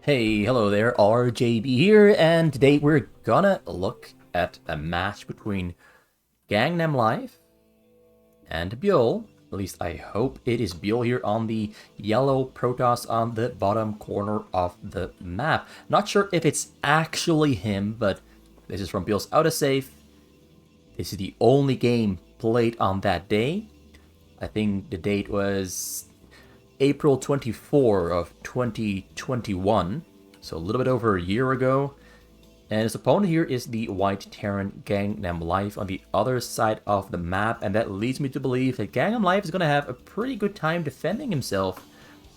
Hey, hello there, RJB here, and today we're gonna look at a match between GangNamLife and Byul. At least I hope it is Byul here on the yellow Protoss on the bottom corner of the map. Not sure if it's actually him, but this is from Byul's autosave. This is the only game played on that day. I think the date was April 24 of 2021, so a little bit over a year ago. And his opponent here is the White Terran GangNamLife on the other side of the map, and that leads me to believe that GangNamLife is going to have a pretty good time defending himself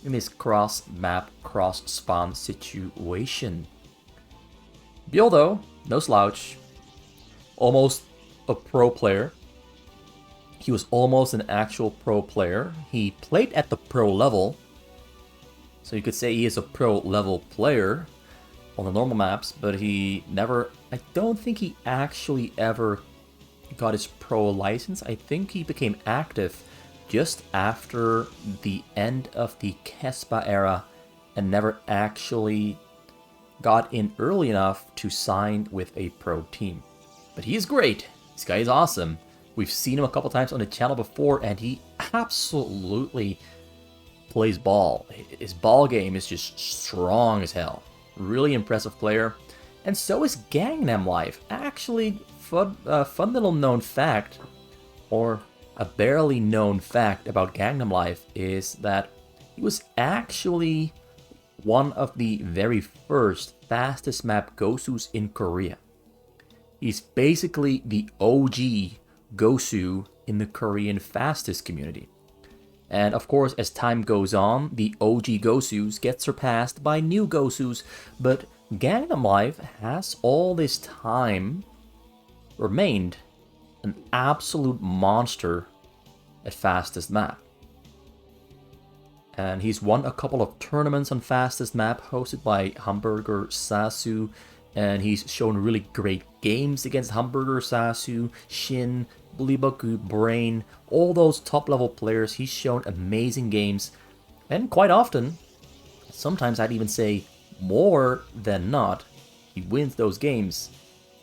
in this cross-map, cross-spawn situation. Byul, though, no slouch, almost a pro player. He was almost an actual pro player. He played at the pro level, so you could say he is a pro level player on the normal maps, but he never, I don't think he actually ever got his pro license. I think he became active just after the end of the Kespa era and never actually got in early enough to sign with a pro team. But he is great. This guy is awesome. We've seen him a couple times on the channel before, and he absolutely plays ball. His ball game is just strong as hell. Really impressive player. And so is GangNamLife. Actually, fun little known fact, or a barely known fact about GangNamLife, is that he was actually one of the very first fastest map Gosus in Korea. He's basically the OG Gosu in the Korean fastest community. And of course, as time goes on, the OG Gosus get surpassed by new Gosus, but GangNamLife has all this time remained an absolute monster at fastest map. And he's won a couple of tournaments on fastest map hosted by Hamburger Sasu, and he's shown really great games against Hamburger Sasu, Shin, Blibaku, Brain, all those top level players. He's shown amazing games, and quite often, sometimes I'd even say more than not, he wins those games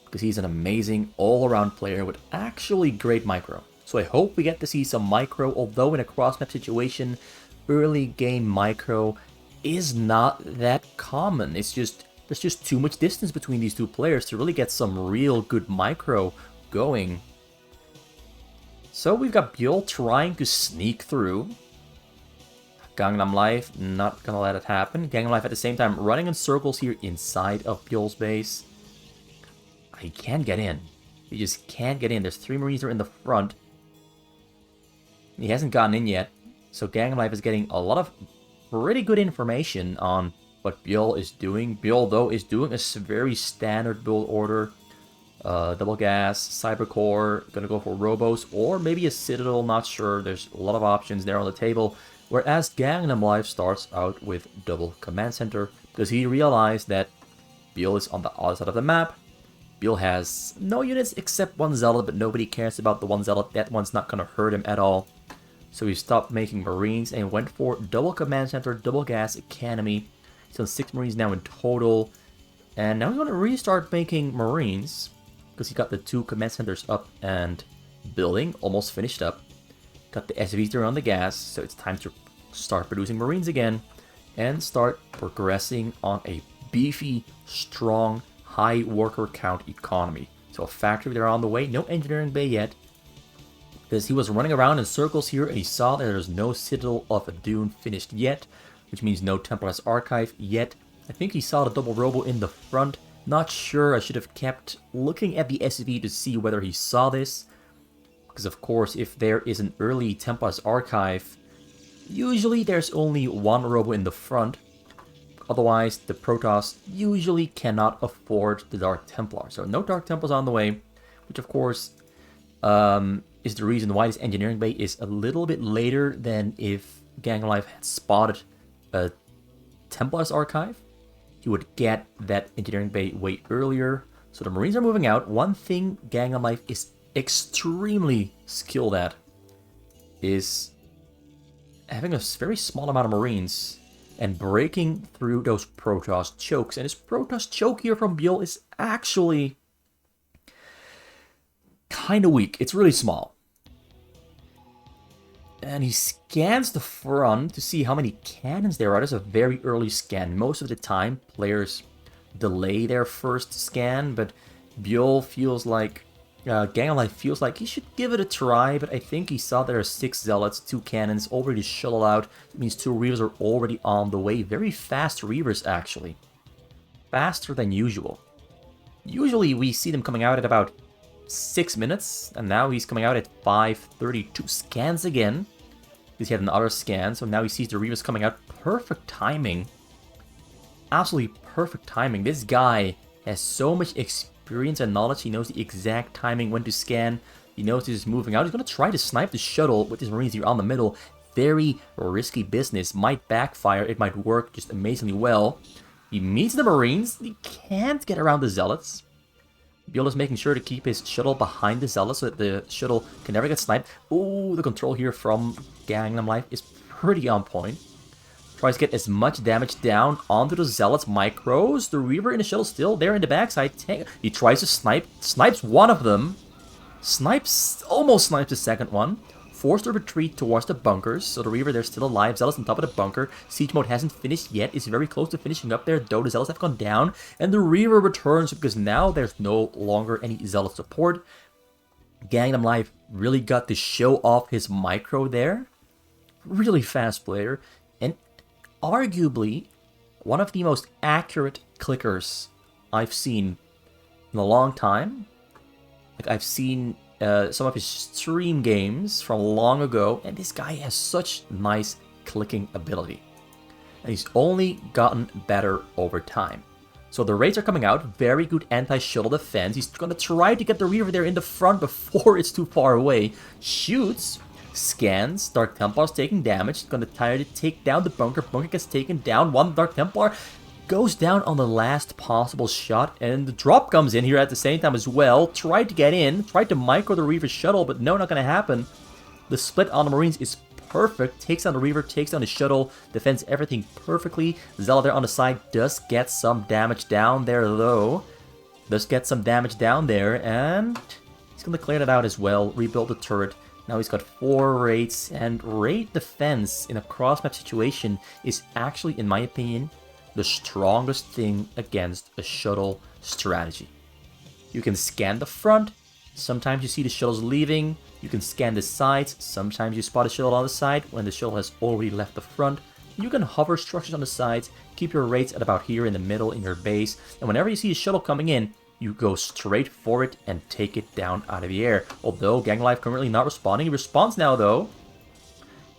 because he's an amazing all-around player with actually great micro. So I hope we get to see some micro, although in a cross-map situation, early game micro is not that common. There's just too much distance between these two players to really get some real good micro going. So we've got Byul trying to sneak through. GangNamLife not gonna let it happen. GangNamLife at the same time running in circles here inside of Byul's base. He can't get in. He just can't get in. There's 3 Marines are in the front. He hasn't gotten in yet. So GangNamLife is getting a lot of pretty good information on what Byul is doing. Byul, though, is doing a very standard build order. Double gas, cybercore, gonna go for robos, or maybe a citadel, not sure. There's a lot of options there on the table. Whereas GangNamLife starts out with double command center, because he realized that Byul is on the other side of the map. Byul has no units except one zealot, but nobody cares about the one zealot. That one's not gonna hurt him at all. So he stopped making Marines and went for double command center, double gas academy. He's on 6 Marines now in total. And now he's gonna restart making Marines, because he got the 2 command centers up and building, almost finished up. Got the SVs there on the gas, so it's time to start producing Marines again and start progressing on a beefy, strong, high worker count economy. So a factory there on the way, no engineering bay yet, because he was running around in circles here and he saw that there's no Citadel of Adun finished yet, which means no Templar's Archive yet. I think he saw the double robo in the front. Not sure, I should have kept looking at the SV to see whether he saw this. Because of course, if there is an early Templar's Archive, usually there's only one robo in the front. Otherwise, the Protoss usually cannot afford the Dark Templar. So no Dark Templars on the way, which of course is the reason why this engineering bay is a little bit later than if GangNamLife had spotted a Templar's Archive. He would get that engineering bay way earlier. So the Marines are moving out. One thing GangNamLife is extremely skilled at is having a very small amount of Marines and breaking through those Protoss chokes. And this Protoss choke here from Byul is actually kind of weak. It's really small. And he scans the front to see how many cannons there are. That's a very early scan. Most of the time, players delay their first scan, but Byul feels like, GangNamLife feels like he should give it a try, but I think he saw there are 6 Zealots, 2 cannons, already shuttle out. It means 2 Reavers are already on the way. Very fast Reavers, actually. Faster than usual. Usually we see them coming out at about 6 minutes, and now he's coming out at 5:32. Scans again, because he had another scan, so now he sees the Reavers coming out. Perfect timing. Absolutely perfect timing. This guy has so much experience and knowledge. He knows the exact timing when to scan. He knows he's moving out. He's going to try to snipe the shuttle with his Marines here on the middle. Very risky business. Might backfire. It might work just amazingly well. He meets the Marines. He can't get around the Zealots. Byul is making sure to keep his shuttle behind the Zealots so that the shuttle can never get sniped. Ooh, the control here from GangNamLife is pretty on point. Tries to get as much damage down onto the Zealots. Micros. The Reaver in the shuttle still there in the backside. He tries to snipe. Snipes one of them. Almost snipes the second one. Forced to retreat towards the bunkers. So the Reaver, they're still alive. Zealots on top of the bunker. Siege mode hasn't finished yet. It's very close to finishing up there, though the Zealots have gone down. And the Reaver returns because now there's no longer any Zealot support. GangNamLife really got to show off his micro there. Really fast player. And arguably one of the most accurate clickers I've seen in a long time. Like, I've seen some of his stream games from long ago, and this guy has such nice clicking ability. And he's only gotten better over time. So the raids are coming out. Very good anti-shuttle defense. He's going to try to get the Reaver there in the front before it's too far away. Shoots. Scans. Dark Templars taking damage. He's going to try to take down the bunker. Bunker gets taken down. One Dark Templar goes down on the last possible shot, and the drop comes in here at the same time as well. Tried to get in, tried to micro the Reaver shuttle, but no, not gonna happen. The split on the Marines is perfect. Takes down the Reaver, takes down the shuttle, defends everything perfectly. Zealot there on the side does get some damage down there though. Does get some damage down there, and he's gonna clear that out as well. Rebuild the turret. Now he's got 4 raids, and raid defense in a cross-map situation is actually, in my opinion, the strongest thing against a shuttle strategy. You can scan the front. Sometimes you see the shuttles leaving. You can scan the sides. Sometimes you spot a shuttle on the side when the shuttle has already left the front. You can hover structures on the sides. Keep your rates at about here in the middle in your base. And whenever you see a shuttle coming in, you go straight for it and take it down out of the air. Although GangNamLife currently not responding. He responds now though.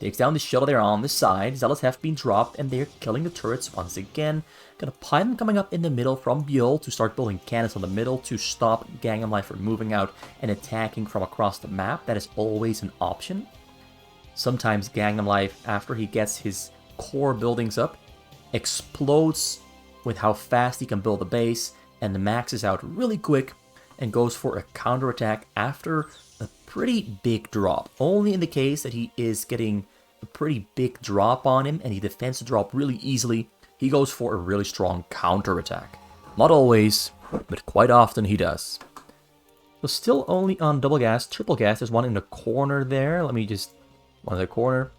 Takes down the shuttle there on the side. Zealots have been dropped, and they're killing the turrets once again. Got a pylon coming up in the middle from Byul to start building cannons on the middle to stop GangNamLife from moving out and attacking from across the map. That is always an option. Sometimes GangNamLife, after he gets his core buildings up, explodes with how fast he can build a base and maxes out really quick and goes for a counterattack after a pretty big drop. Only in the case that he is getting a pretty big drop on him and he defends the drop really easily, he goes for a really strong counterattack. Not always, but quite often he does. So still only on double gas, triple gas. There's one in the corner there. One in the corner.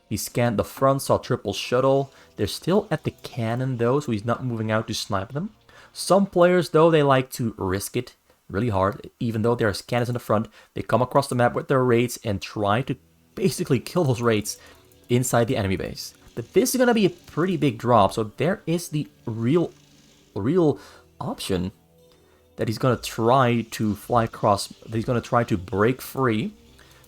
He scanned the front, saw triple shuttle. They're still at the cannon though, so he's not moving out to snipe them. Some players though, they like to risk it really hard. Even though there are cannons in the front, they come across the map with their raids and try to basically kill those raids inside the enemy base. But this is going to be a pretty big drop, so there is the real option that he's going to try to fly across. He's going to try to break free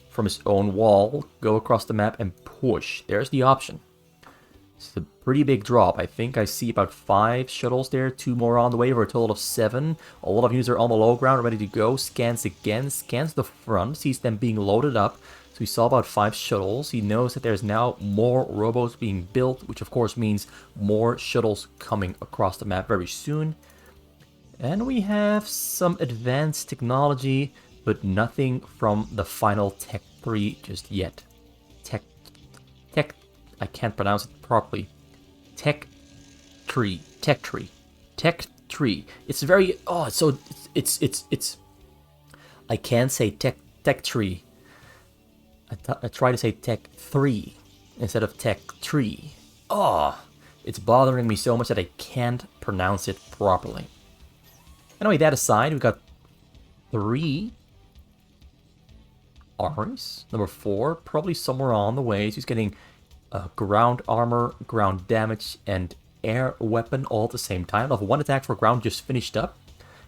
from his own wall, go across the map and push. There's the option. It's a pretty big drop. I think I see about 5 shuttles there, 2 more on the way for a total of 7. A lot of units are on the low ground, ready to go. Scans again, scans the front, sees them being loaded up. So he saw about 5 shuttles. He knows that there's now more robos being built, which of course means more shuttles coming across the map very soon. And we have some advanced technology, but nothing from the final Tech 3 just yet. I can't pronounce it properly. tech tree. Tech tree. Tech tree. It's very... Oh, so it's I can't say tech tree. I try to say tech 3 instead of tech tree. Oh, it's bothering me so much that I can't pronounce it properly. Anyway, that aside, we got 3 armories. Number 4, probably somewhere on the way. So he's getting ground armor, ground damage, and air weapon all at the same time. Level 1 attack for ground just finished up.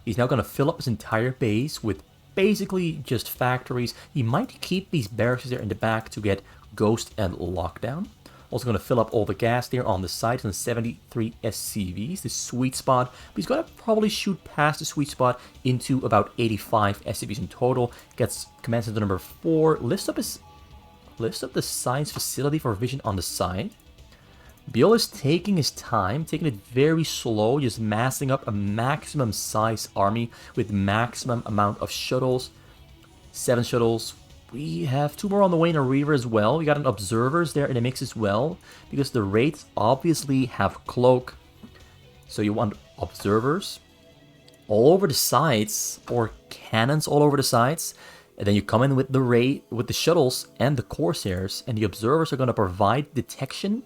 He's now going to fill up his entire base with basically just factories. He might keep these barracks there in the back to get Ghost and Lockdown. Also going to fill up all the gas there on the side on 73 SCVs, the sweet spot. But he's going to probably shoot past the sweet spot into about 85 SCVs in total. Gets command center number 4. Lifts up the science facility for vision on the side. Byul is taking his time, taking it very slow, just massing up a maximum size army with maximum amount of shuttles. 7 shuttles. We have 2 more on the way in a Reaver as well. We got an Observers there in the mix as well, because the raids obviously have Cloak. So you want Observers all over the sides, or cannons all over the sides. And then you come in with the raid, with the shuttles and the Corsairs, and the Observers are going to provide detection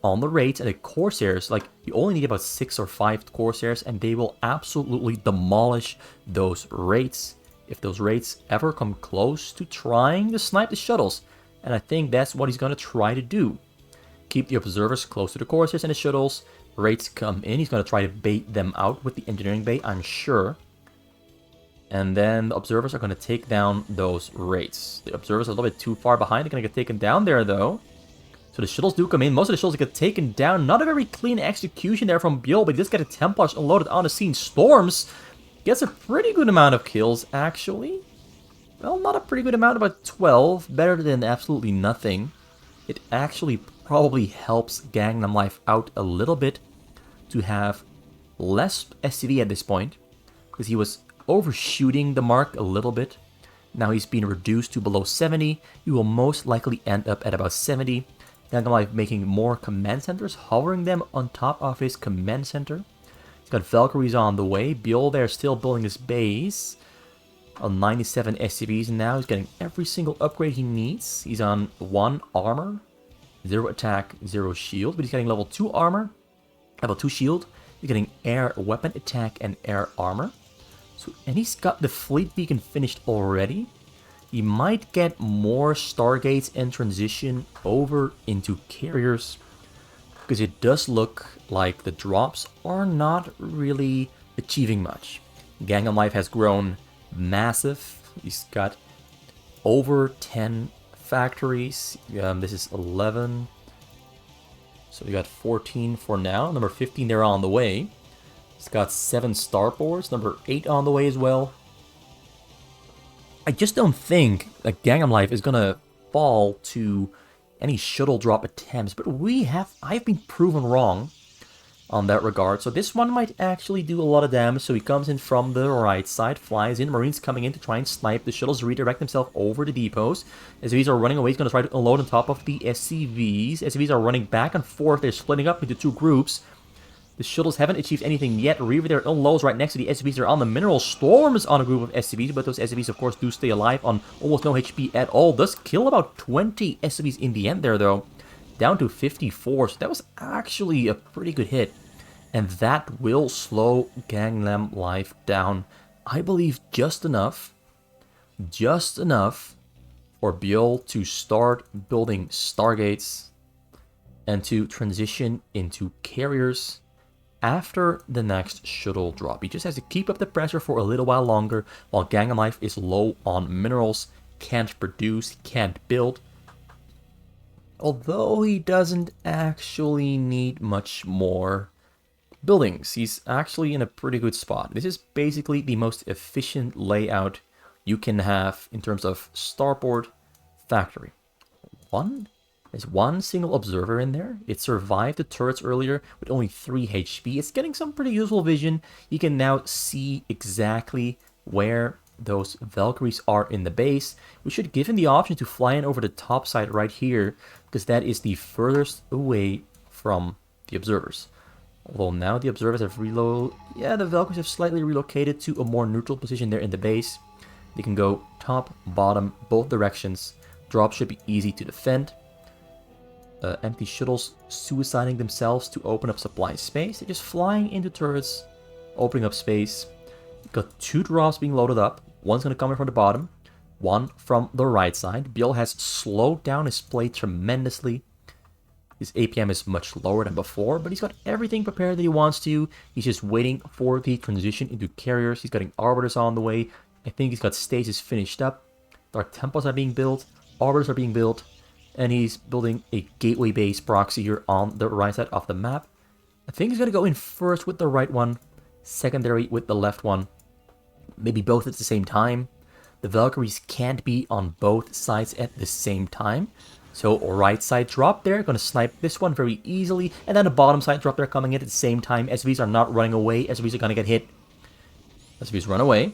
on the raids, and the Corsairs, like, you only need about 6 or 5 Corsairs, and they will absolutely demolish those raids if those raids ever come close to trying to snipe the shuttles. And I think that's what he's going to try to do. Keep the Observers close to the Corsairs and the shuttles. Raids come in, he's going to try to bait them out with the Engineering Bay, I'm sure. And then the Observers are going to take down those raids. The Observers are a little bit too far behind. They're going to get taken down there, though. So the shuttles do come in. Most of the shuttles get taken down. Not a very clean execution there from Byul, but he does get a Templars unloaded on the scene. Storms gets a pretty good amount of kills, actually. Well, not a pretty good amount, about 12. Better than absolutely nothing. It actually probably helps GangNamLife out a little bit to have less SCV at this point, because he was overshooting the mark a little bit. Now he's been reduced to below 70. He will most likely end up at about 70. GangNamLife making more command centers, hovering them on top of his command center. He's got Valkyries on the way. Byul there still building his base. On 97 SCVs now. He's getting every single upgrade he needs. He's on 1 armor, 0 attack, 0 shield. But he's getting level 2 armor, level 2 shield. He's getting air weapon attack and air armor. So, and he's got the fleet beacon finished already. He might get more Stargates and transition over into carriers, because it does look like the drops are not really achieving much. GangNamLife has grown massive. He's got over 10 factories. This is 11. So we got 14 for now. Number 15 they're on the way. He's got 7 starports. Number 8 on the way as well. I just don't think that GangNamLife is gonna fall to any shuttle drop attempts, but I've been proven wrong on that regard. So this one might actually do a lot of damage. So he comes in from the right side, flies in, Marines coming in to try and snipe. The shuttles redirect themselves over the depots. SCVs are running away. He's going to try to unload on top of the SCVs. SCVs are running back and forth. They're splitting up into 2 groups. The shuttles haven't achieved anything yet. Reaver there unloads right next to the SCVs. They're on the mineral. Storms on a group of SCVs, but those SCVs, of course, do stay alive on almost no HP at all. Does kill about 20 SCVs in the end there, though. Down to 54. So that was actually a pretty good hit. And that will slow GangNamLife down, I believe, just enough for Byul to start building Stargates and to transition into carriers after the next shuttle drop. He just has to keep up the pressure for a little while longer while GangNamLife is low on minerals, can't produce, can't build. Although he doesn't actually need much more buildings. He's actually in a pretty good spot. This is basically the most efficient layout you can have in terms of starport factory. There's 1 single observer in there. It survived the turrets earlier with only 3 HP. It's getting some pretty useful vision. You can now see exactly where those Valkyries are in the base. We should give him the option to fly in over the top side right here, because that is the furthest away from the the observers. Although now the observers have yeah, the Valkyries have slightly relocated to a more neutral position there in the base. They can go top, bottom, both directions. Drops should be easy to defend. Empty shuttles suiciding themselves to open up supply space. They're just flying into turrets, opening up space. Got 2 drops being loaded up. One's going to come in from the bottom, one from the right side. Byul has slowed down his play tremendously. His APM is much lower than before, but he's got everything prepared that he wants to. He's just waiting for the transition into carriers. He's getting arbiters on the way. I think he's got stages finished up. Dark Templars are being built. Arbiters are being built. And he's building a gateway-based proxy here on the right side of the map. I think he's going to go in first with the right one, secondary with the left one. Maybe both at the same time. The Valkyries can't be on both sides at the same time. So right side drop there, going to snipe this one very easily. And then the bottom side drop there coming in at the same time. SVs are not running away. SVs are going to get hit. SVs run away.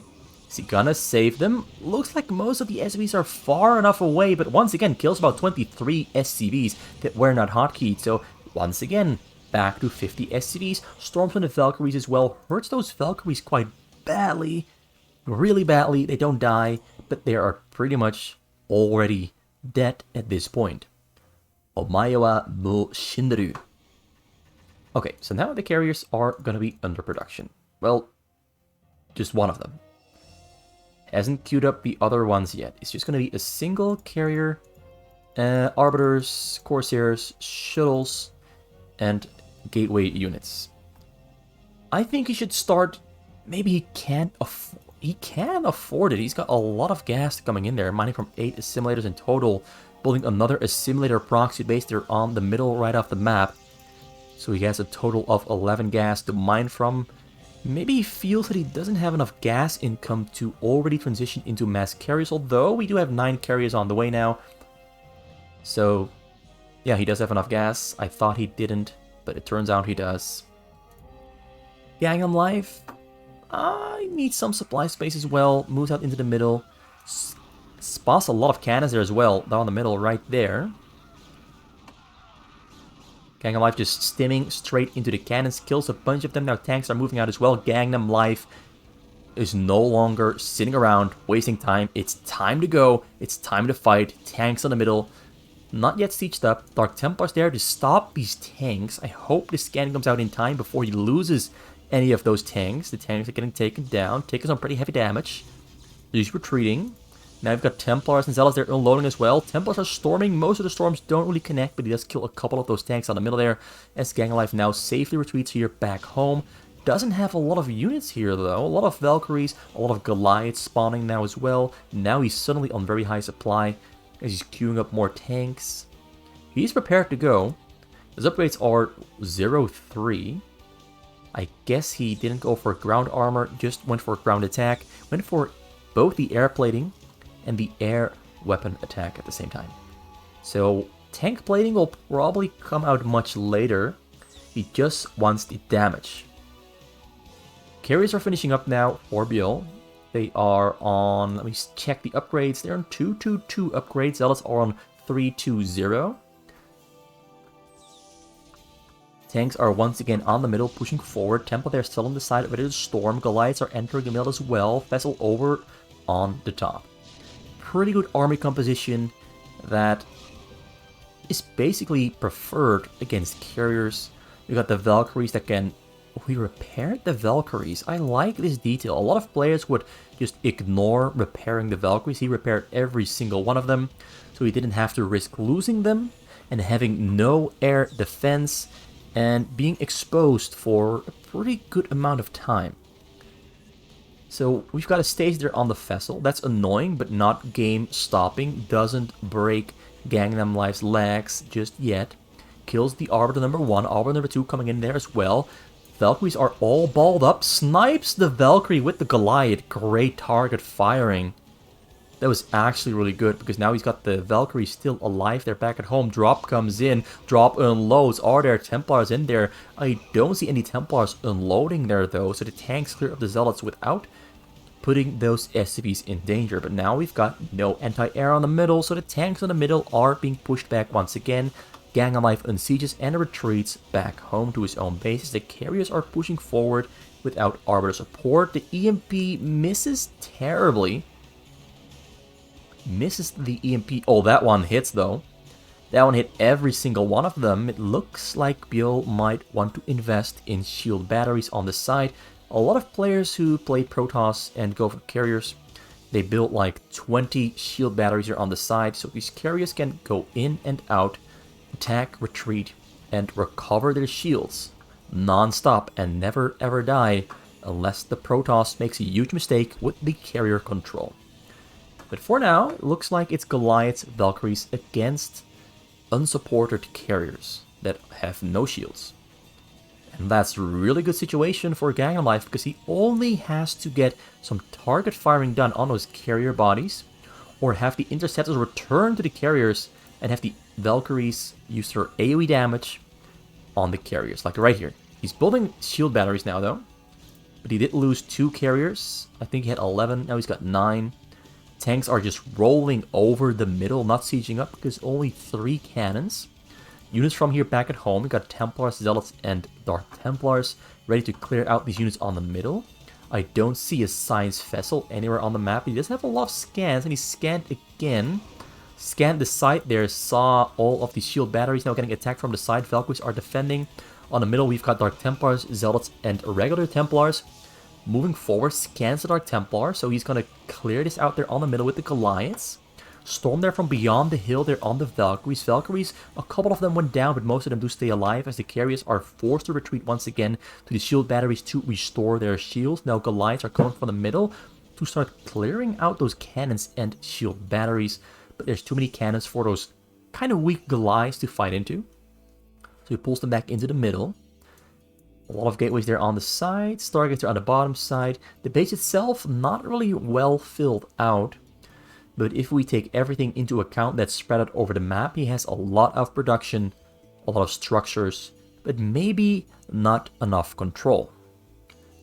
Is he gonna save them? Looks like most of the SCVs are far enough away, but once again, kills about 23 SCVs that were not hotkeyed. So once again, back to 50 SCVs. Storms on the Valkyries as well. Hurts those Valkyries quite badly. Really badly. They don't die, but they are pretty much already dead at this point. Omae wa mo shinderu. Okay, so now the carriers are gonna be under production. Well, just one of them. Hasn't queued up the other ones yet. It's just going to be a single carrier, arbiters, corsairs, shuttles, and gateway units. I think he should start. Maybe he can't afford. He can afford it. He's got a lot of gas coming in there, mining from 8 assimilators in total, building another assimilator proxy base there on the middle right off the map. So he has a total of 11 gas to mine from. Maybe he feels that he doesn't have enough gas income to already transition into mass carriers, although we do have 9 carriers on the way now. So, yeah, he does have enough gas. I thought he didn't, but it turns out he does. GangNamLife, I need some supply space as well. Moves out into the middle. Spots a lot of cannons there as well, down the middle right there. GangNamLife just stimming straight into the cannons, kills a bunch of them. Now tanks are moving out as well. GangNamLife is no longer sitting around wasting time. It's time to go. It's time to fight. Tanks in the middle. Not yet sieged up. Dark Templars there to stop these tanks. I hope this scan comes out in time before he loses any of those tanks. The tanks are getting taken down, taking some pretty heavy damage. He's retreating. Now we've got Templars and Zealots there unloading as well. Templars are storming. Most of the storms don't really connect, but he does kill a couple of those tanks on the middle there. As GangNamLife now safely retreats here back home. Doesn't have a lot of units here though. A lot of Valkyries, a lot of Goliaths spawning now as well. Now he's suddenly on very high supply as he's queuing up more tanks. He's prepared to go. His upgrades are 0-3. I guess he didn't go for ground armor, just went for ground attack. Went for both the air plating and the air weapon attack at the same time. So tank plating will probably come out much later. He just wants the damage. Carriers are finishing up now for Byul. They are on, let me check the upgrades. They're on 222 upgrades. Zealots are on 320. Tanks are once again on the middle, pushing forward. Temple there still on the side, ready to storm. Goliaths are entering the middle as well. Vessel over on the top. Pretty good army composition that is basically preferred against carriers. You got the Valkyries that can... We repaired the Valkyries. I like this detail. A lot of players would just ignore repairing the Valkyries. He repaired every single one of them, so he didn't have to risk losing them and having no air defense and being exposed for a pretty good amount of time. So we've got a stage there on the vessel. That's annoying, but not game stopping. Doesn't break GangNamLife's legs just yet. Kills the Arbiter number 1. Arbiter number 2 coming in there as well. Valkyries are all balled up. Snipes the Valkyrie with the Goliath. Great target firing. That was actually really good because now he's got the Valkyrie still alive. They're back at home. Drop comes in. Drop unloads. Are there Templars in there? I don't see any Templars unloading there though. So the tanks clear up the Zealots without putting those SCVs in danger. But now we've got no anti-air on the middle. So the tanks on the middle are being pushed back once again. GangNamLife unsieges and retreats back home to his own base as the carriers are pushing forward without Arbiter support. The EMP misses terribly. Misses the EMP. Oh, that one hits though. That one hit every single one of them. It looks like Byul might want to invest in shield batteries on the side. A lot of players who play Protoss and go for carriers, they build like 20 shield batteries here on the side, so these carriers can go in and out, attack, retreat, and recover their shields non-stop and never ever die unless the Protoss makes a huge mistake with the carrier control. But for now, it looks like it's Goliath's Valkyries against unsupported carriers that have no shields. And that's a really good situation for GangNamLife because he only has to get some target firing done on those carrier bodies, or have the interceptors return to the carriers and have the Valkyries use their AoE damage on the carriers, like right here. He's building shield batteries now though, but he did lose 2 carriers. I think he had 11, now he's got 9. Tanks are just rolling over the middle, not sieging up because only 3 cannons. Units from here back at home, we got Templars, Zealots, and Dark Templars ready to clear out these units on the middle. I don't see a science vessel anywhere on the map. He does have a lot of scans, and he scanned again. Scanned the side there, saw all of the shield batteries now getting attacked from the side. Valkyries are defending. On the middle, we've got Dark Templars, Zealots, and regular Templars. Moving forward, scans the Dark Templar, so he's going to clear this out there on the middle with the Goliaths. Storm there from beyond the hill there on the Valkyries. Valkyries, a couple of them went down, but most of them do stay alive as the carriers are forced to retreat once again to the shield batteries to restore their shields. Now Goliaths are coming from the middle to start clearing out those cannons and shield batteries. But there's too many cannons for those kind of weak Goliaths to fight into. So he pulls them back into the middle. A lot of gateways there on the side. Stargates are on the bottom side. The base itself not really well filled out. But if we take everything into account that's spread out over the map, he has a lot of production, a lot of structures, but maybe not enough control.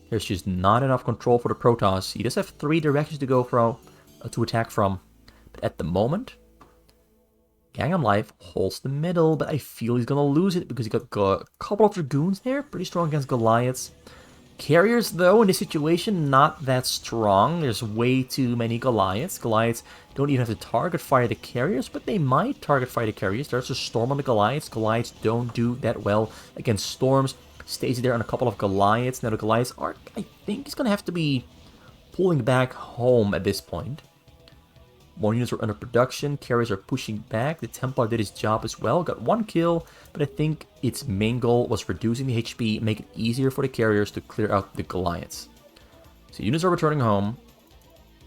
There's just not enough control for the Protoss. He does have 3 directions to go from, to attack from. But at the moment, GangNamLife holds the middle, but I feel he's going to lose it because he got a couple of Dragoons there. Pretty strong against Goliaths. Carriers, though, in this situation, not that strong. There's way too many Goliaths. Goliaths don't even have to target fire the carriers, but they might target fire the carriers. There's a Storm on the Goliaths. Goliaths don't do that well against Storms. Stays there on a couple of Goliaths. Now the Goliaths are, I think he's going to have to be pulling back home at this point. More units are under production. Carriers are pushing back. The Templar did his job as well. Got 1 kill, but I think its main goal was reducing the HP, make it easier for the carriers to clear out the Goliaths. So units are returning home.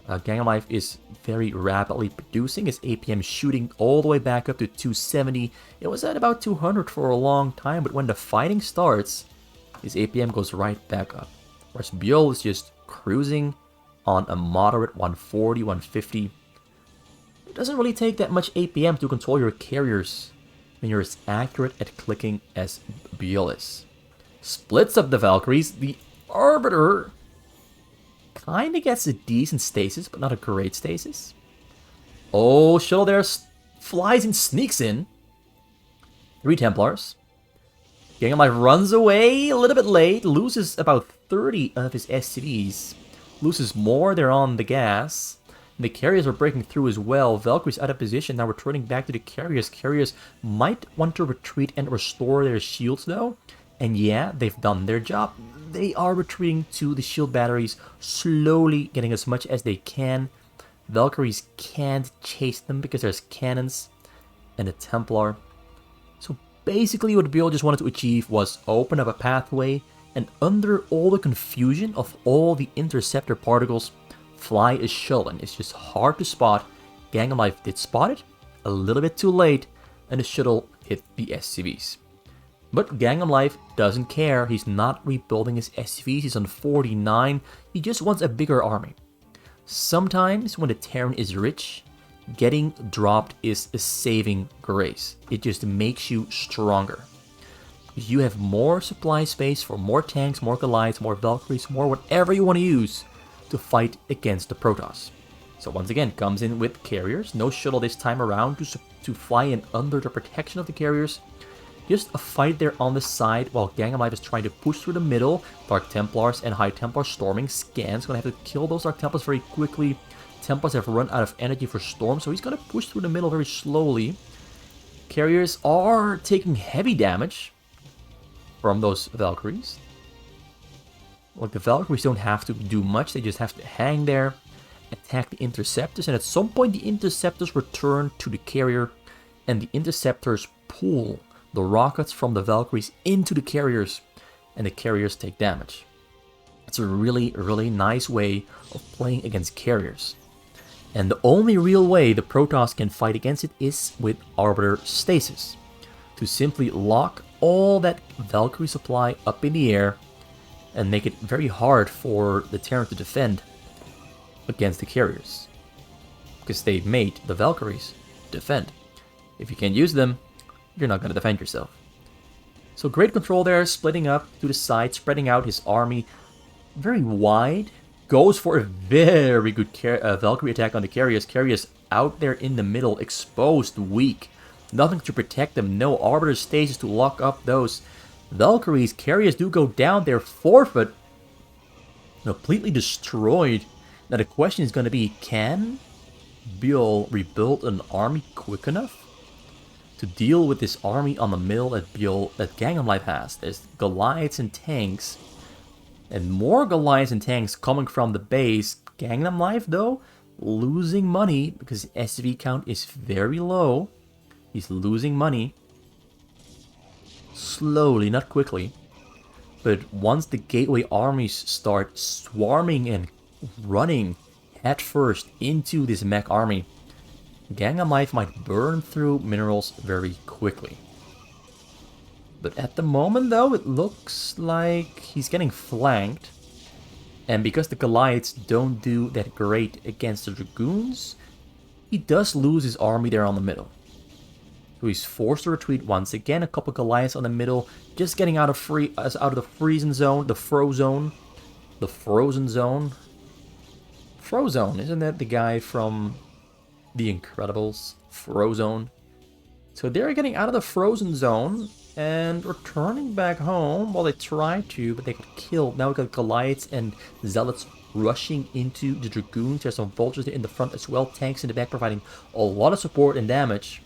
GangNamLife is very rapidly producing. His APM shooting all the way back up to 270. It was at about 200 for a long time, but when the fighting starts, his APM goes right back up. Whereas Byul is just cruising on a moderate 140, 150. It doesn't really take that much APM to control your carriers when you're as accurate at clicking as Byul is. Splits up the Valkyries. The Arbiter kind of gets a decent stasis, but not a great stasis. Oh, Shuttle there flies and sneaks in. 3 Templars. GangNamLife runs away a little bit late, loses about 30 of his SCVs. Loses more, they're on the gas. The carriers are breaking through as well. Valkyrie's out of position, now returning back to the carriers. Carriers might want to retreat and restore their shields though. And yeah, they've done their job. They are retreating to the shield batteries, slowly getting as much as they can. Valkyries can't chase them because there's cannons and a Templar. So basically what Byul just wanted to achieve was open up a pathway, and under all the confusion of all the interceptor particles, fly a shuttle, and it's just hard to spot. GangNamLife did spot it a little bit too late, and the shuttle hit the SCVs. But GangNamLife doesn't care. He's not rebuilding his SCVs. He's on 49. He just wants a bigger army. Sometimes when the Terran is rich, getting dropped is a saving grace. It just makes you stronger. You have more supply space for more tanks, more Goliaths, more Valkyries, more whatever you want to use to fight against the Protoss. So once again, comes in with carriers. No shuttle this time around to to fly in under the protection of the carriers. Just a fight there on the side while GangNamLife is trying to push through the middle. Dark Templars and High Templars storming. Scan's gonna have to kill those Dark Templars very quickly. Templars have run out of energy for Storm, so he's gonna push through the middle very slowly. Carriers are taking heavy damage from those Valkyries. Like, the Valkyries don't have to do much, they just have to hang there, attack the Interceptors, and at some point the Interceptors return to the carrier, and the Interceptors pull the rockets from the Valkyries into the carriers, and the carriers take damage. It's a really, really nice way of playing against carriers. And the only real way the Protoss can fight against it is with Arbiter Stasis. To simply lock all that Valkyrie supply up in the air and make it very hard for the Terran to defend against the carriers. Because they've made the Valkyries defend. If you can't use them, you're not going to defend yourself. So great control there, splitting up to the side, spreading out his army very wide. Goes for a very good Valkyrie attack on the carriers. Carriers out there in the middle, exposed, weak. Nothing to protect them, no Arbiter Stasis to lock up those Valkyries. Carriers do go down, they're forfeit. Completely destroyed. Now the question is going to be, can Byul rebuild an army quick enough to deal with this army on the middle that GangNamLife has? There's Goliaths and tanks. And more Goliaths and tanks coming from the base. GangNamLife, though, losing money because SV count is very low. He's losing money. Slowly, not quickly. But once the gateway armies start swarming and running headfirst into this mech army, GangNamLife might burn through minerals very quickly. But at the moment, though, it looks like he's getting flanked. And because the Goliaths don't do that great against the Dragoons, he does lose his army there on the middle. So he's forced to retreat once again. A couple Goliaths on the middle, just getting out of the freezing zone, the frozen zone. Frozone, isn't that the guy from The Incredibles? Frozone. So they're getting out of the frozen zone and returning back home. Well, they tried to, but they got killed. Now we got Goliaths and Zealots rushing into the Dragoons. There's some Vultures in the front as well. Tanks in the back providing a lot of support and damage.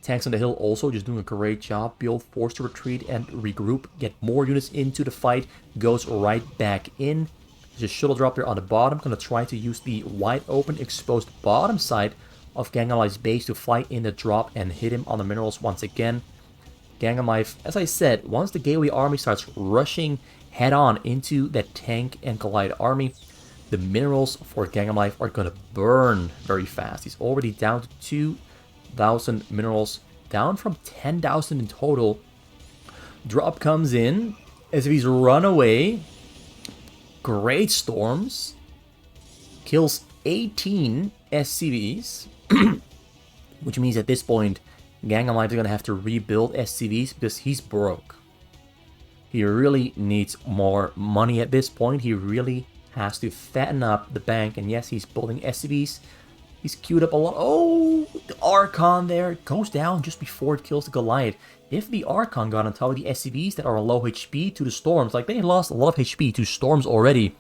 Tanks on the hill also just doing a great job. Byul forced to retreat and regroup. Get more units into the fight. Goes right back in. There's a shuttle drop there on the bottom. Gonna try to use the wide open exposed bottom side of GangNamLife's base to fly in the drop and hit him on the minerals once again. GangNamLife, as I said, once the gateway army starts rushing head-on into that tank and Goliath army, the minerals for GangNamLife are going to burn very fast. He's already down to 2,000 minerals, down from 10,000 in total. Drop comes in as if he's run away. Great storms. Kills 18 SCVs. Which means at this point, GangNamLife is going to have to rebuild SCVs because he's broke. He really needs more money at this point. He really has to fatten up the bank. And yes, he's building SCVs. He's queued up a lot. Oh, the Archon there goes down just before it kills the Goliath. If the Archon got on top of the SCVs that are low HP to the Storms, like they lost a lot of HP to Storms already.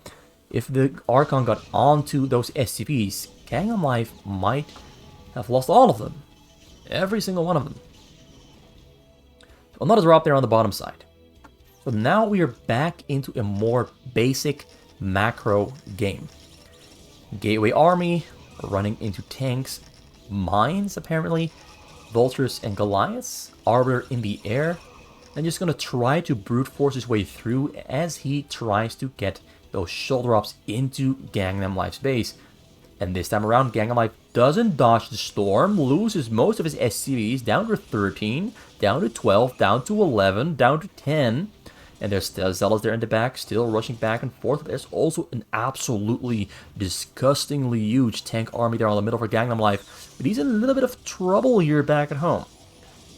If the Archon got onto those SCVs, GangNamLife might have lost all of them. Every single one of them. Another drop there on the bottom side. So now we are back into a more basic macro game. Gateway army running into tanks, mines apparently, Vultures and Goliaths, Arbiter in the air, and just gonna try to brute force his way through as he tries to get those shuttle drops into GangNamLife's base. And this time around, GangNamLife doesn't dodge the storm, loses most of his SCVs, down to 13, down to 12, down to 11, down to 10. And there's still Zealots there in the back, still rushing back and forth. But there's also an absolutely disgustingly huge tank army there on the middle for GangNamLife. But he's in a little bit of trouble here back at home.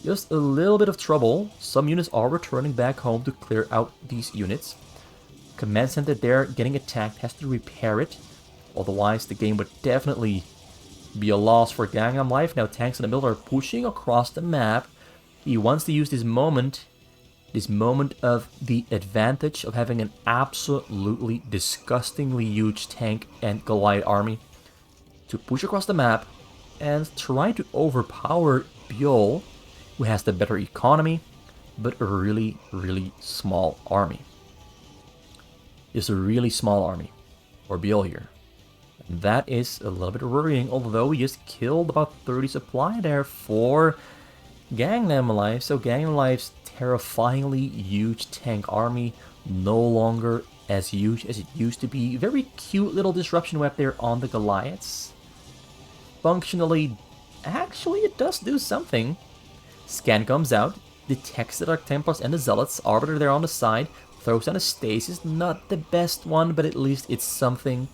Just a little bit of trouble. Some units are returning back home to clear out these units. Command center there getting attacked, has to repair it. Otherwise, the game would definitely Be a loss for GangNamLife. Now tanks in the middle are pushing across the map. He wants to use this moment of the advantage of having an absolutely disgustingly huge tank and Goliath army to push across the map and try to overpower Byul, who has the better economy, but a really, really small army. It's a really small army for Byul here. And that is a little bit worrying, although we just killed about 30 supply there for GangNamLife. So GangNamLife's terrifyingly huge tank army no longer as huge as it used to be. Very cute little disruption web there on the Goliaths. Functionally, actually it does do something. Scan comes out, detects the Dark Templars and the Zealots. Arbiter there on the side, throws down a stasis. Not the best one, but at least it's something.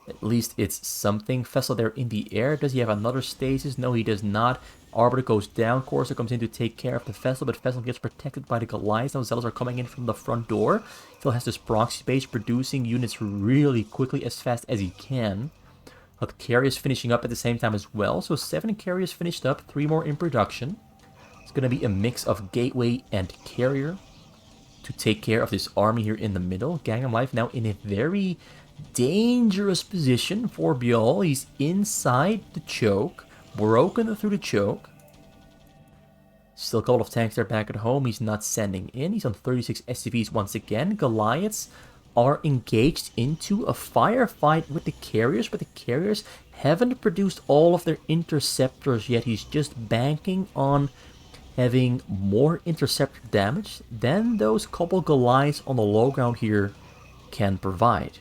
At least it's something. Vessel there in the air. Does he have another stasis? No, he does not. Arbiter goes down. Corsair comes in to take care of the Vessel, but Vessel gets protected by the Goliaths. Now Zealots are coming in from the front door. Still has this proxy base, producing units really quickly, as fast as he can. But carriers finishing up at the same time as well. So 7 carriers finished up, 3 more in production. It's going to be a mix of gateway and carrier to take care of this army here in the middle. GangNamLife now in a very dangerous position for Byul. He's inside the choke, broken through the choke. Still a couple of tanks there back at home. He's not sending in. He's on 36 SCVs once again. Goliaths are engaged into a firefight with the carriers, but the carriers haven't produced all of their interceptors yet. He's just banking on having more interceptor damage than those couple Goliaths on the low ground here can provide.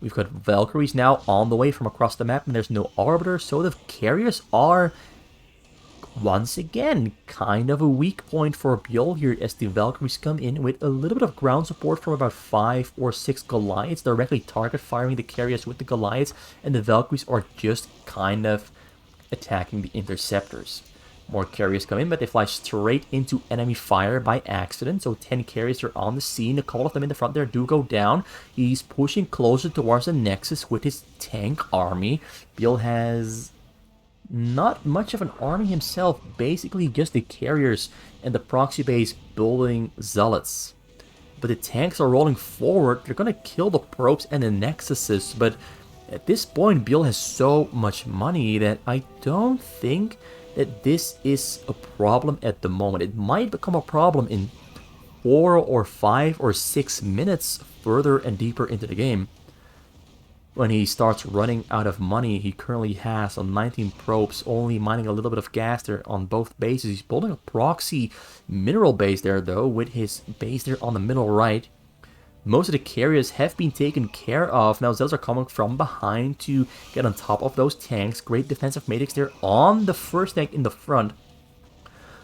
We've got Valkyries now on the way from across the map, and there's no Arbiter, so the carriers are once again kind of a weak point for Byul here as the Valkyries come in with a little bit of ground support from about 5 or 6 Goliaths, directly target firing the carriers with the Goliaths, and the Valkyries are just kind of attacking the interceptors. More carriers come in, but they fly straight into enemy fire by accident. So 10 carriers are on the scene. A couple of them in the front there do go down. He's pushing closer towards the Nexus with his tank army. Byul has not much of an army himself. Basically just the carriers and the proxy base building Zealots. But the tanks are rolling forward. They're going to kill the probes and the Nexuses. But at this point, Byul has so much money that I don't think that this is a problem at the moment. It might become a problem in 4 or 5 or 6 minutes further and deeper into the game. When he starts running out of money, he currently has on 19 probes, only mining a little bit of gas there on both bases. He's building a proxy mineral base there though, with his base there on the middle right. Most of the carriers have been taken care of. Now Zealots are coming from behind to get on top of those tanks. Great defensive matrix there on the first tank in the front.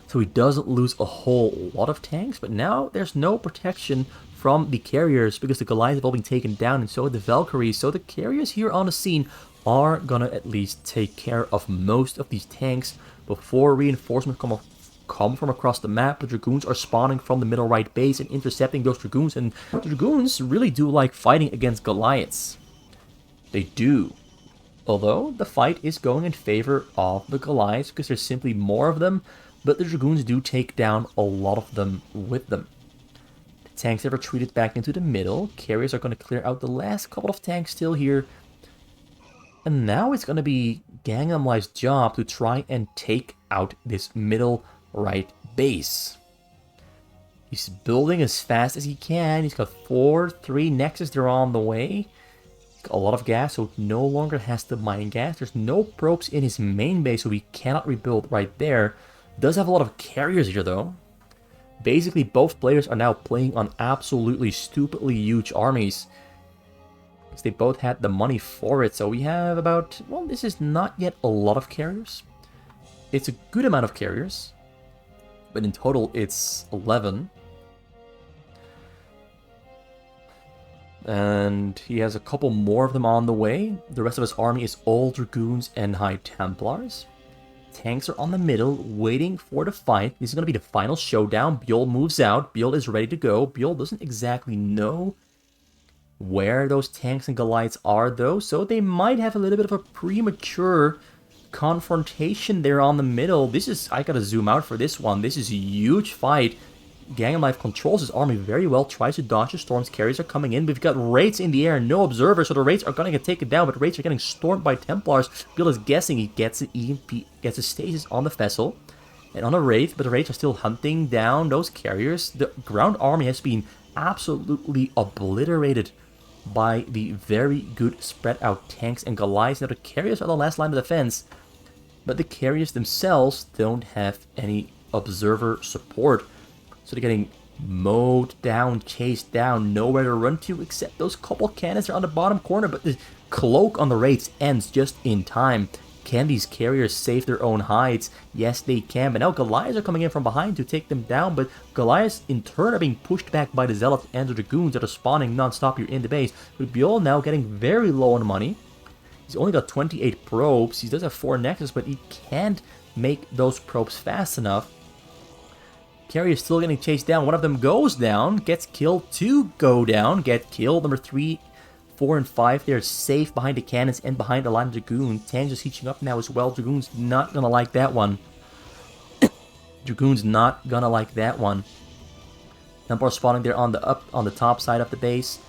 So he doesn't lose a whole lot of tanks. But now there's no protection from the carriers because the Goliaths have all been taken down, and so are the Valkyries. So the carriers here on the scene are gonna at least take care of most of these tanks before reinforcements come from across the map. The Dragoons are spawning from the middle right base and intercepting those Dragoons, and the Dragoons really do like fighting against Goliaths. They do. Although the fight is going in favor of the Goliaths because there's simply more of them, but the Dragoons do take down a lot of them with them. The tanks have retreated back into the middle. Carriers are going to clear out the last couple of tanks still here. And now it's going to be GangNamLife's job to try and take out this middle right base. He's building as fast as he can. He's got 3 Nexus. They're on the way. He's got a lot of gas, so no longer has to mine gas. There's no probes in his main base, so he cannot rebuild right there. Does have a lot of carriers here, though. Basically, both players are now playing on absolutely stupidly huge armies, because they both had the money for it. So we have about, well, this is not yet a lot of carriers. It's a good amount of carriers, but in total it's 11. And he has a couple more of them on the way. The rest of his army is all Dragoons and High Templars. Tanks are on the middle, waiting for the fight. This is going to be the final showdown. Byul moves out. Byul is ready to go. Byul doesn't exactly know where those tanks and Goliaths are, though, so they might have a little bit of a premature confrontation there on the middle. This is, I gotta zoom out for this one. This is a huge fight. GangNamLife controls his army very well, tries to dodge the storms. Carriers are coming in. We've got Wraiths in the air, no observers, so the Wraiths are gonna get taken down, but Wraiths are getting stormed by Templars. Byul is guessing, he gets an EMP, gets a stasis on the vessel and on a Wraith, but the Wraiths are still hunting down those carriers. The ground army has been absolutely obliterated by the very good spread out tanks and Goliaths. Now the carriers are the last line of defense, but the carriers themselves don't have any observer support. So they're getting mowed down, chased down, nowhere to run to except those couple cannons that are on the bottom corner. But the cloak on the Wraiths ends just in time. Can these carriers save their own hides? Yes, they can. But now Goliaths are coming in from behind to take them down. But Goliaths, in turn, are being pushed back by the Zealots and the Dragoons that are spawning non-stop here in the base. With Byul now getting very low on money. He's only got 28 probes. He does have 4 nexus, but he can't make those probes fast enough. Carrier still getting chased down. One of them goes down, gets killed. 2 go down, get killed. Number 3, 4, and 5, they're safe behind the cannons and behind the line of Dragoons. Tanks is heating up now as well. Dragoons not gonna like that one. Dragoons not gonna like that one. Templar spawning there on the top side of the base.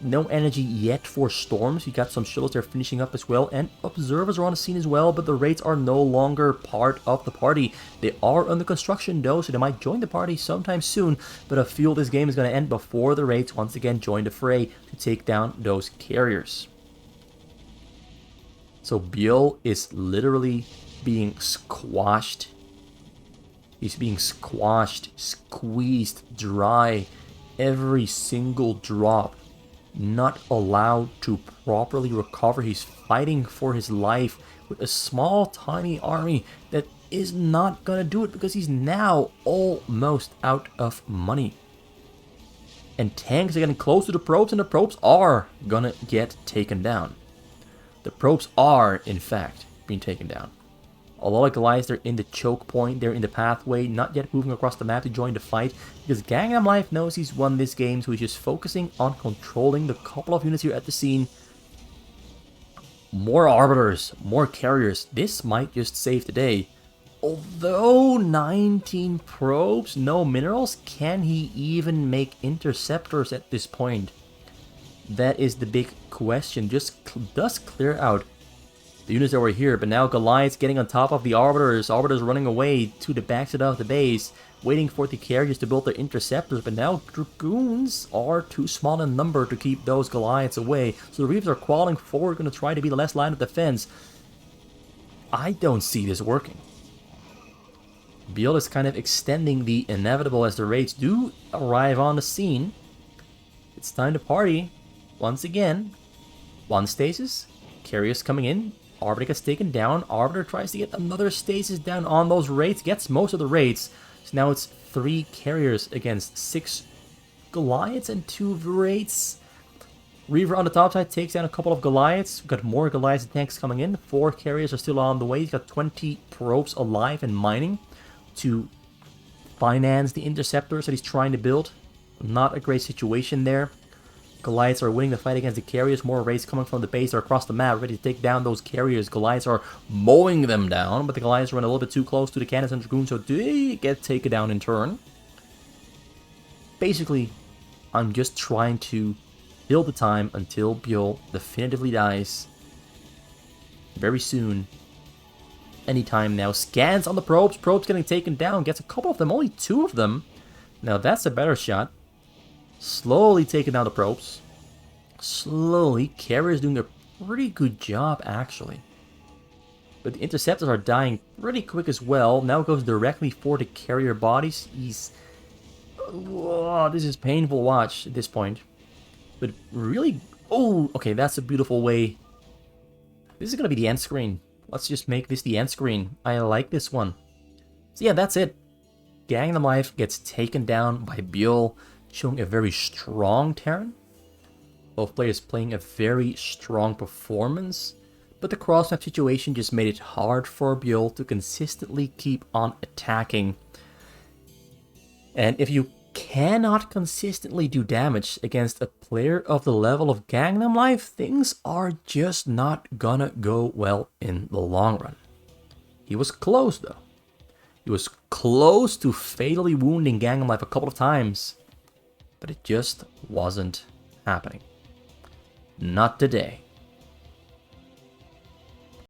No energy yet for storms. You got some shuttles there finishing up as well, and observers are on the scene as well, but the Wraiths are no longer part of the party. They are under construction though, so they might join the party sometime soon, but I feel this game is going to end before the Wraiths once again join the fray to take down those carriers. So Byul is literally being squashed. He's being squashed, squeezed dry, every single drop. Not allowed to properly recover. He's fighting for his life with a small tiny army that is not gonna do it because he's now almost out of money. And tanks are getting close to the probes, and the probes are gonna get taken down. The probes are, in fact, being taken down. A lot of Goliaths, they're in the choke point, they're in the pathway, not yet moving across the map to join the fight, because GangNamLife knows he's won this game, so he's just focusing on controlling the couple of units here at the scene. More Arbiters, more Carriers, this might just save the day. Although 19 probes, no minerals, can he even make Interceptors at this point? That is the big question. Just does clear out the units that were here, but now Goliath's getting on top of the Arbiters. Arbiters running away to the backside of the base, waiting for the carriers to build their Interceptors, but now Dragoons are too small in number to keep those Goliaths away. So the Reavers are crawling forward, going to try to be the last line of defense. I don't see this working. Byul is kind of extending the inevitable as the Wraiths do arrive on the scene. It's time to party once again. One stasis, carriers coming in. Arbiter gets taken down. Arbiter tries to get another stasis down on those Wraiths. Gets most of the Wraiths. So now it's 3 carriers against 6 Goliaths and 2 Wraiths. Reaver on the top side takes down a couple of Goliaths. We've got more Goliaths and tanks coming in. 4 carriers are still on the way. He's got 20 probes alive and mining to finance the Interceptors that he's trying to build. Not a great situation there. Goliaths are winning the fight against the carriers. More Wraiths coming from the base. They're across the map, ready to take down those carriers. Goliaths are mowing them down, but the Goliaths run a little bit too close to the cannons and Dragoons, so they get taken down in turn. Basically, I'm just trying to kill the time until Byul definitively dies. Very soon. Anytime now. Scans on the probes. Probes getting taken down. Gets a couple of them. Only 2 of them. Now that's a better shot. Slowly taking down the probes. Slowly. Carrier's doing a pretty good job, actually. But the Interceptors are dying pretty quick as well. Now it goes directly for the carrier bodies. He's... Whoa, this is painful to watch at this point. But really... Oh, okay, that's a beautiful way. This is going to be the end screen. Let's just make this the end screen. I like this one. So yeah, that's it. GangNamLife gets taken down by Byul, showing a very strong Terran. Both players playing a very strong performance, but the cross-map situation just made it hard for Byul to consistently keep on attacking. And if you cannot consistently do damage against a player of the level of GangNamLife, things are just not gonna go well in the long run. He was close, though. He was close to fatally wounding GangNamLife a couple of times, but it just wasn't happening. Not today.